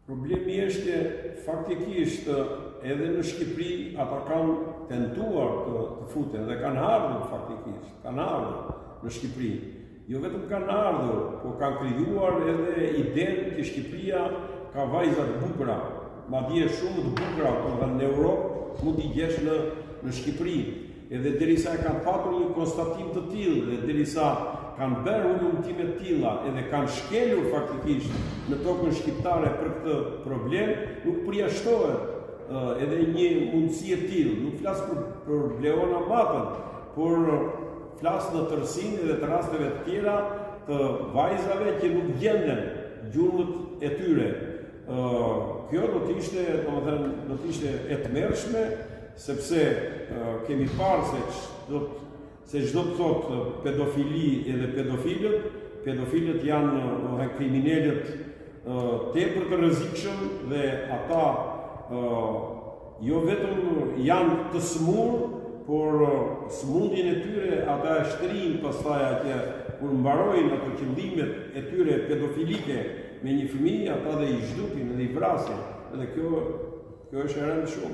Problemi është faktikisht edhe në Shqipëri ata kanë tentuar të futen dhe kanë ardhur faktikisht, kanë ardhur në Shqipëri. Jo vetëm kanë ardhur, por kanë krijuar edhe idenë që Shqipëria ka vajza të bukura, madje shumë të bukura, por në Europë mund t'i gjesh në Shqipëri. Edhe derisa e kanë patur një konstatim të tillë dhe derisa kanë bërë ulëmtime të tilla edhe kanë shkelur faktikisht në tokën shqiptare për këtë problem, nuk përjashtohet edhe një mundësi e tillë. Nuk flas për Bleona Matën, por flas në tërësinë edhe të rasteve të tjera të vajzave që nuk gjenden gjurmët e tyre. Kjo do të ishte e tmerrshme, sepse kemi parë se çdo të thotë pedofili edhe pedofilët janë kriminalët tepër të rrezikshëm dhe ata jo vetëm janë të smur, por smundjen e tyre ata e shtrin pastaj atje kur mbarojnë ato qëllimet e tyre pedofilike me një fëmijë, ata dhe i zhdupin dhe i vrasin. Edhe kjo është e rëndë shumë.